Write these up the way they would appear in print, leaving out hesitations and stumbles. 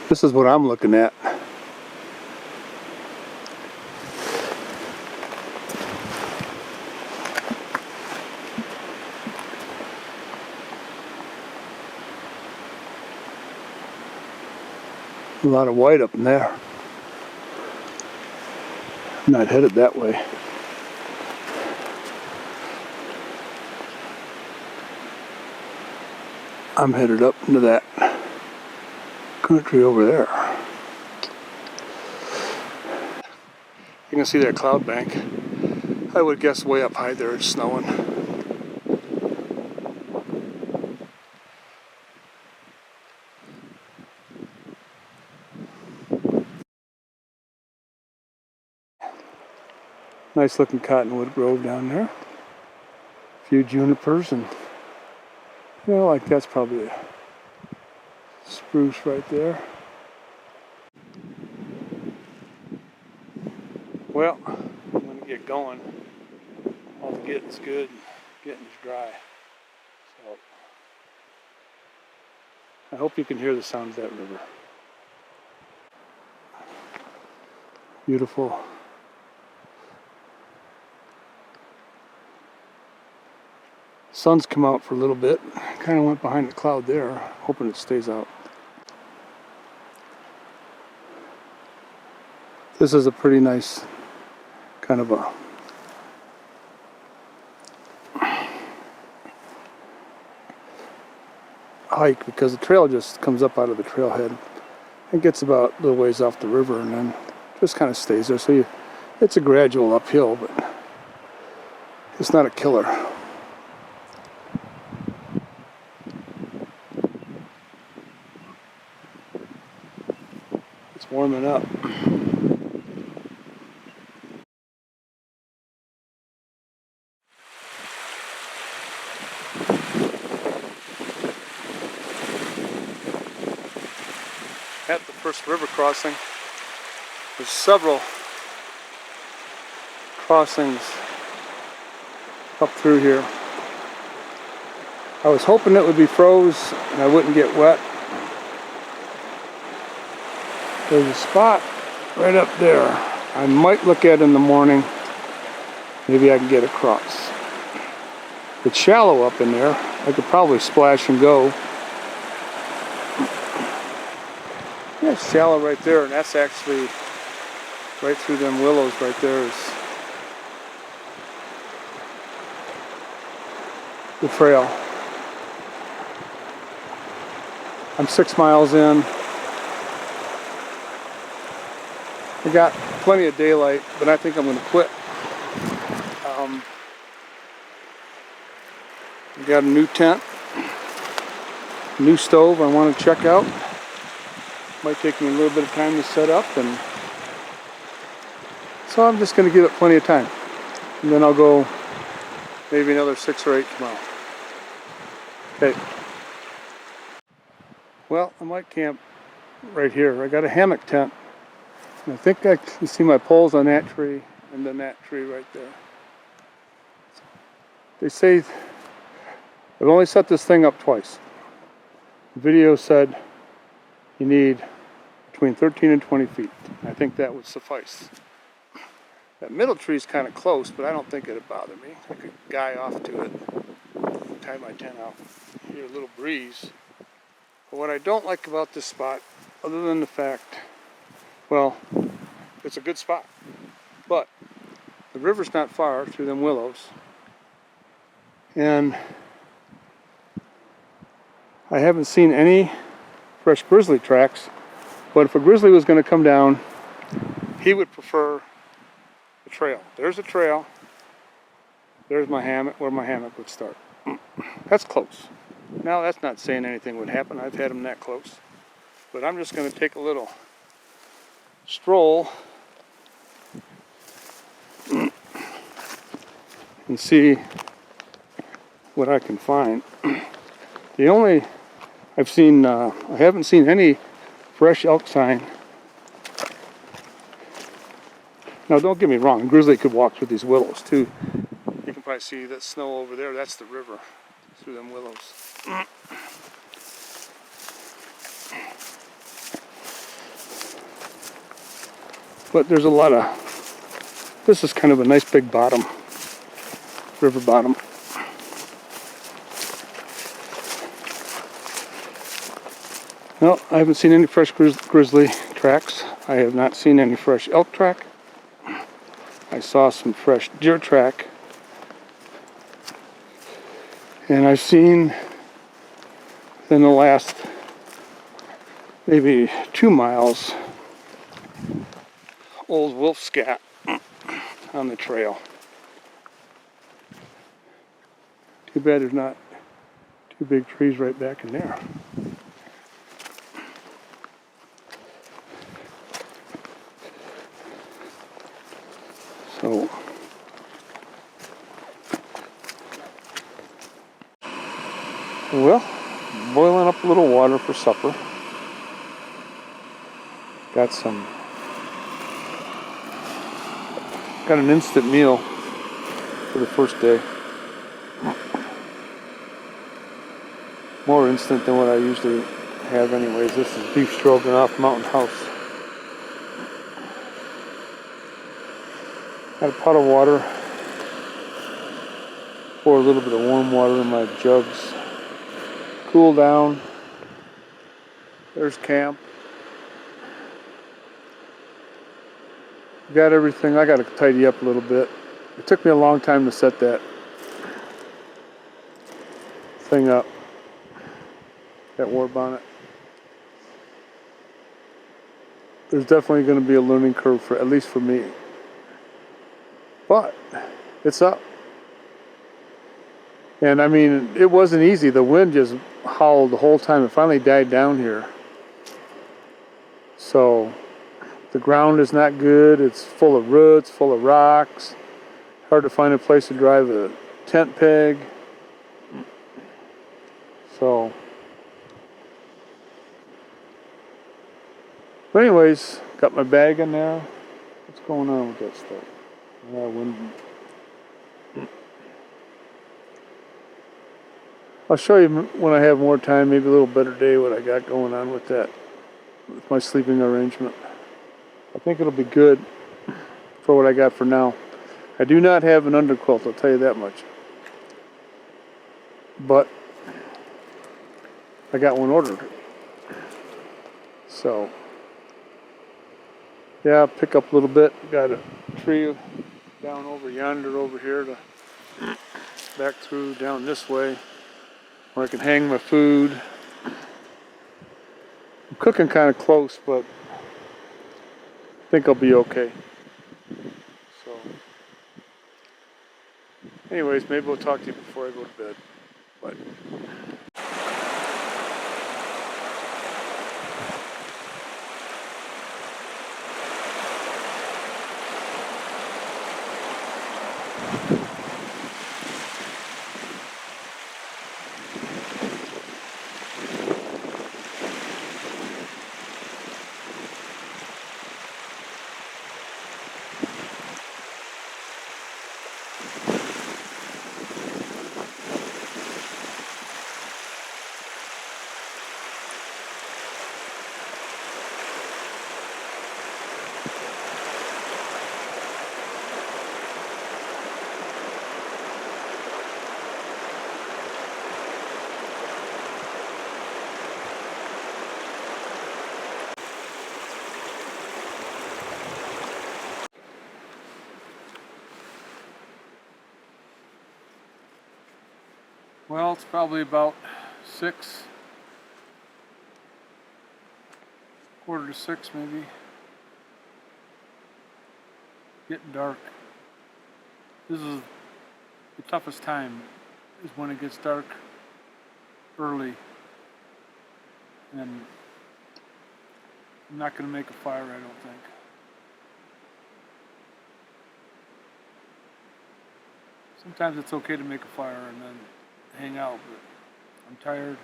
This is what I'm looking at. A lot of white up in there. I'm not headed that way. I'm headed up into that country over there. You can see that cloud bank. I would guess way up high there it's snowing. Nice looking cottonwood grove down there. A few junipers and, you know, like that's probably a spruce right there. Well, I'm going to get going. All the getting's good, getting's dry. So, I hope you can hear the sound of that river. Beautiful. Sun's come out for a little bit. Kind of went behind the cloud there, hoping it stays out. This is a pretty nice kind of a hike because the trail just comes up out of the trailhead and gets about a little ways off the river and then just kind of stays there. So it's a gradual uphill, but it's not a killer. It's warming up. At the first river crossing, there's several crossings up through here. I was hoping it would be froze and I wouldn't get wet. There's a spot right up there I might look at in the morning. Maybe I can get across. It's shallow up in there. I could probably splash and go. Yeah, it's shallow right there, and that's actually right through them willows right there is the trail. I'm 6 miles in. I got plenty of daylight, but I think I'm going to quit. I got a new tent, new stove I want to check out. Might take me a little bit of time to set up, and so I'm just going to give it plenty of time. And then I'll go maybe another 6 or 8 tomorrow. Okay. Well, I might camp right here. I got a hammock tent. And I think I can see my poles on that tree and then that tree right there. They say I've only set this thing up twice. The video said you need between 13 and 20 feet. I think that would suffice. That middle tree is kind of close, but I don't think it'd bother me. I could guy off to it, tie my tent out, hear a little breeze. But what I don't like about this spot, other than the fact, well, it's a good spot, but the river's not far through them willows. And I haven't seen any fresh grizzly tracks, but if a grizzly was going to come down, he would prefer the trail. There's a trail. There's my hammock, where my hammock would start. That's close. Now that's not saying anything would happen. I've had them that close. But I'm just going to take a little stroll and see what I can find. The only I haven't seen any fresh elk sign. Now don't get me wrong, a grizzly could walk through these willows too. You can probably see that snow over there, that's the river through them willows. But there's a lot of, this is kind of a nice big bottom, river bottom. Well, I haven't seen any fresh grizzly tracks. I have not seen any fresh elk track. I saw some fresh deer track. And I've seen, in the last maybe 2 miles, old wolf scat on the trail. Too bad there's not 2 big trees right back in there. So, well, boiling up a little water for supper. Got an instant meal for the first day. More instant than what I usually have anyways. This is beef stroganoff Mountain House. Got a pot of water. Pour a little bit of warm water in my jugs. Cool down. There's camp. Got everything. I got to tidy up a little bit. It took me a long time to set that thing up. That war bonnet. There's definitely going to be a learning curve for, at least for me. But it's up. And I mean, it wasn't easy. The wind just howled the whole time. It finally died down here. So the ground is not good. It's full of roots, full of rocks. Hard to find a place to drive a tent peg. So, but anyways, got my bag in there. What's going on with that stuff? Wind. I'll show you when I have more time, maybe a little better day, what I got going on with that, with my sleeping arrangement. I think it'll be good for what I got for now. I do not have an underquilt, I'll tell you that much. But I got one ordered. So, yeah, I'll pick up a little bit. Got a tree down over yonder, over here, to back through down this way, where I can hang my food. I'm cooking kind of close, but I think I'll be okay. So, anyways, maybe we'll talk to you before I go to bed. Bye. Well, it's probably about 6, quarter to 6 maybe. Getting dark. This is the toughest time, is when it gets dark early. And I'm not going to make a fire, I don't think. Sometimes it's okay to make a fire and then hang out, but I'm tired.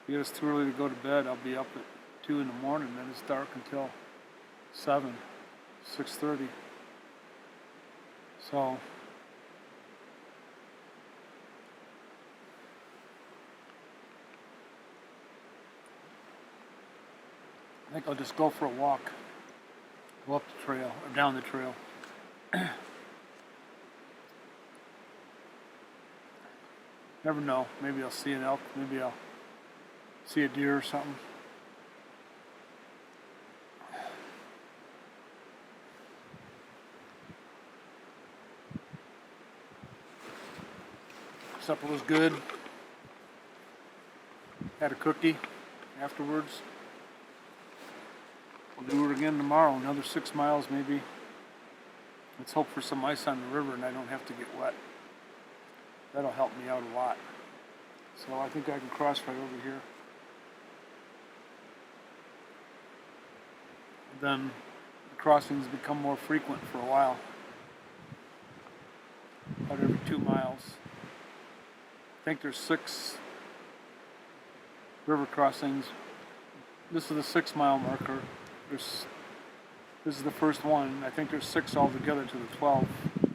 If it's too early to go to bed, I'll be up at 2 in the morning, then it's dark until 7, 6:30. So, I think I'll just go for a walk. Go up the trail, or down the trail. Never know. Maybe I'll see an elk. Maybe I'll see a deer or something. Supper was good. Had a cookie afterwards. We'll do it again tomorrow. Another 6 miles maybe. Let's hope for some ice on the river and I don't have to get wet. That'll help me out a lot. So I think I can cross right over here. Then the crossings become more frequent for a while. About every 2 miles. I think there's 6 river crossings. This is the 6 mile marker. This is the first one. I think there's 6 altogether to the 12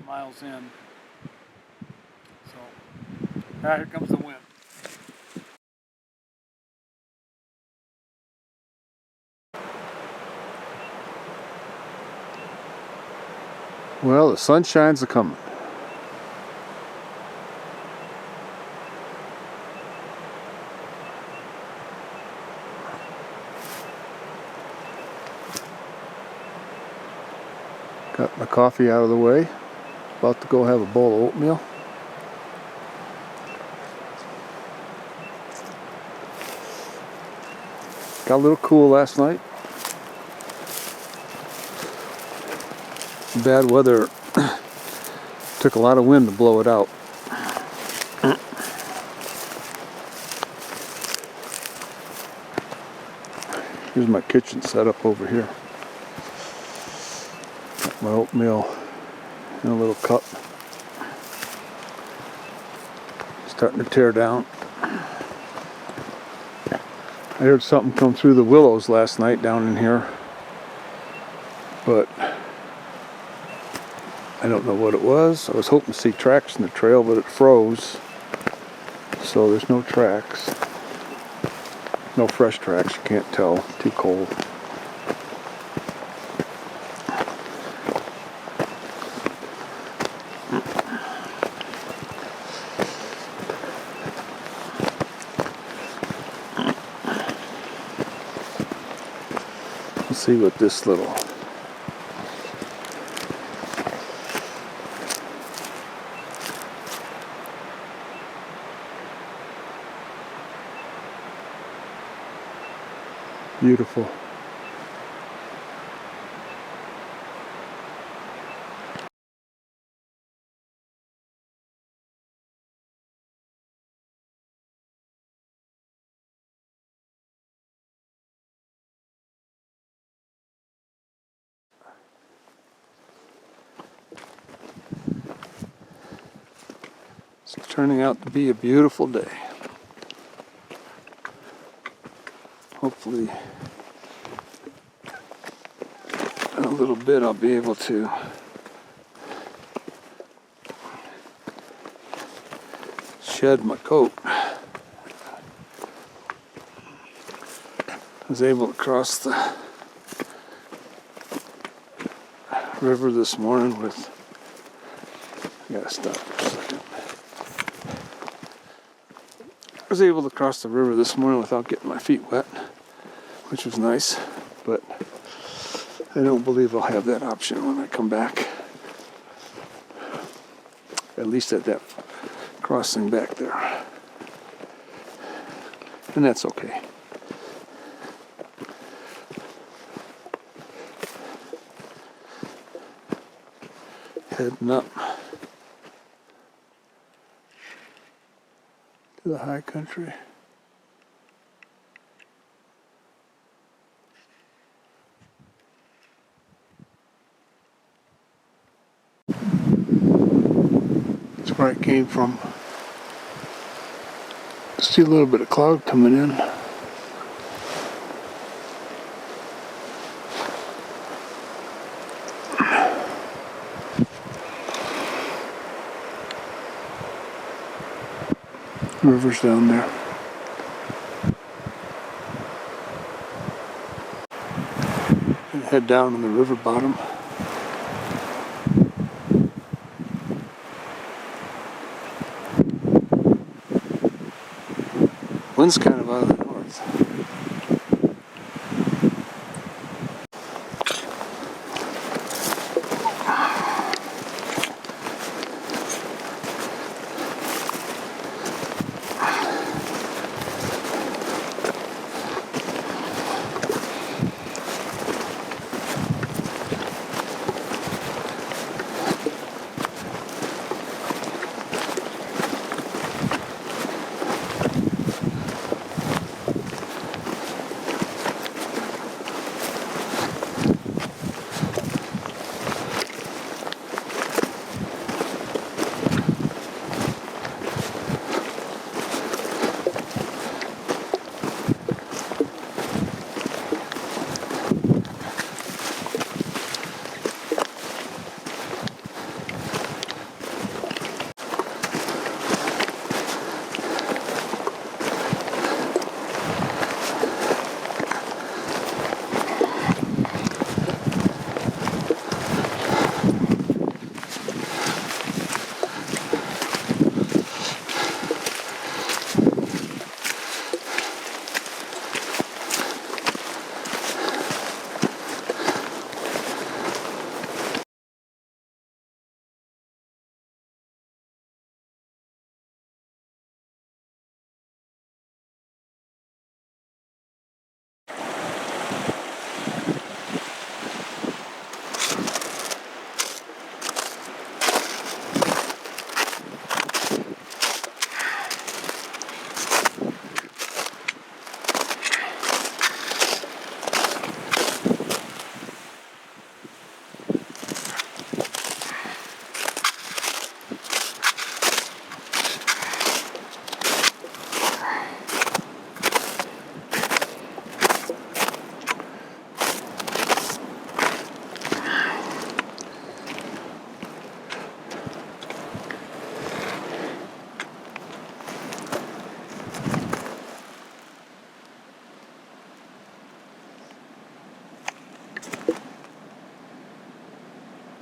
miles in. So, here comes the wind. Well, the sunshine's a-coming. Got my coffee out of the way. About to go have a bowl of oatmeal. Got a little cool last night. Bad weather took a lot of wind to blow it out. Here's my kitchen setup over here. Got my oatmeal in a little cup. Starting to tear down. I heard something come through the willows last night down in here, but I don't know what it was. I was hoping to see tracks in the trail, but it froze, so there's no tracks. No fresh tracks, you can't tell, too cold. Let's see what this little beautiful. It's turning out to be a beautiful day. Hopefully in a little bit I'll be able to shed my coat. I was able to cross the river this morning with, I gotta stop for a second. I was able to cross the river this morning without getting my feet wet, which was nice, but I don't believe I'll have that option when I come back. At least at that crossing back there. And that's okay. Heading up to the high country. That's where I came from. See a little bit of cloud coming in. River's down there. And head down in the river bottom. Wind's kind of out of the north.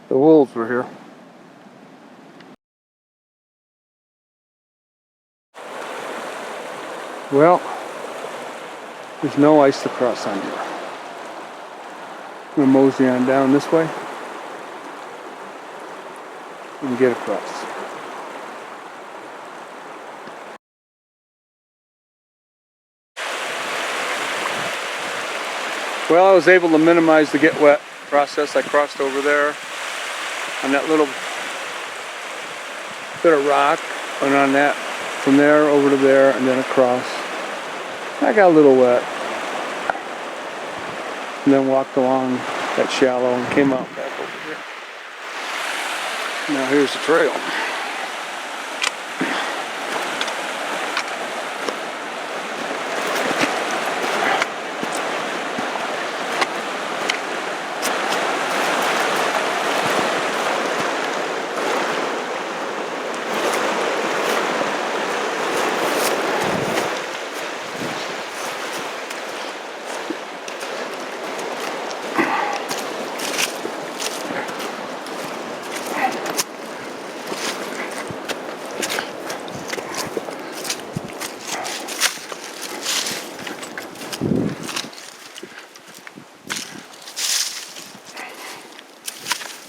The wolves were here. Well, there's no ice to cross on here. I'm going to mosey on down this way and get across. Well, I was able to minimize the get wet process. I crossed over there on that little bit of rock, and on that, from there over to there, and then across. I got a little wet, and then walked along that shallow and came out back over here. Now here's the trail.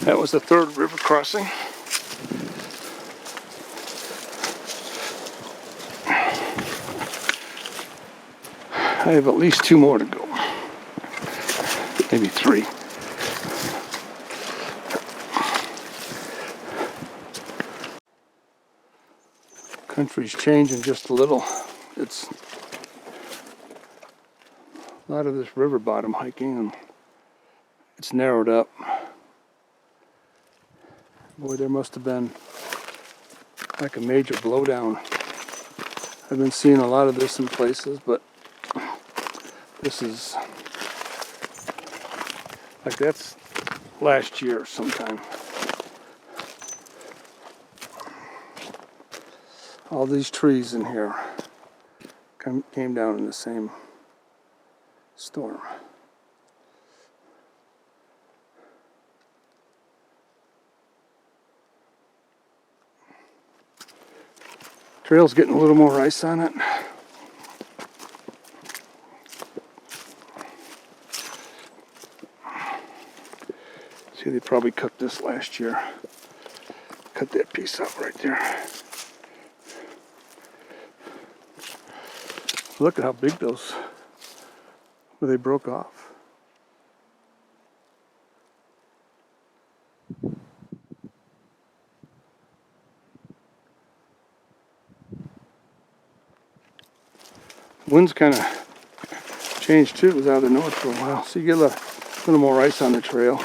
That was the third river crossing. I have at least 2 more to go. Maybe 3. Country's changing just a little. It's a lot of this river bottom hiking, and it's narrowed up. Boy, there must have been like a major blowdown. I've been seeing a lot of this in places, but this is like that's last year sometime. All these trees in here came down in the same storm. Trail's getting a little more ice on it. See, they probably cut this last year. Cut that piece out right there. Look at how big those, where they broke off. Wind's kind of changed too. It was out of the north for a while. So you get a little more ice on the trail.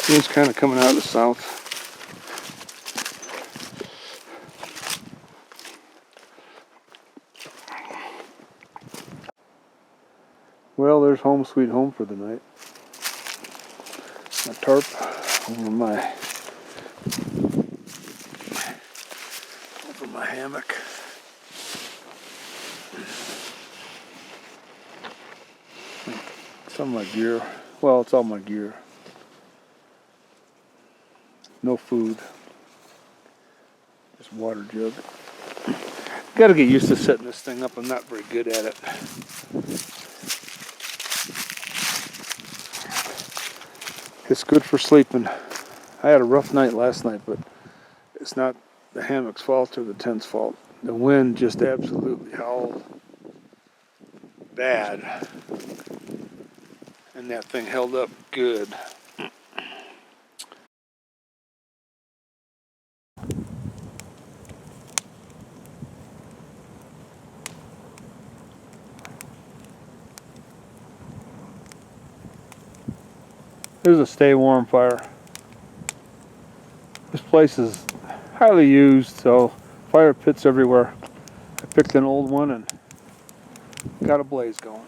Wind's kind of coming out of the south. Well, there's home sweet home for the night. My tarp over my hammock. Some of my gear. Well, it's all my gear. No food. Just water jug. Gotta get used to setting this thing up. I'm not very good at it. It's good for sleeping. I had a rough night last night, but it's not the hammock's fault or the tent's fault. The wind just absolutely howled bad. And that thing held up good. Here's a stay warm fire. This place is highly used, so fire pits everywhere. I picked an old one and got a blaze going.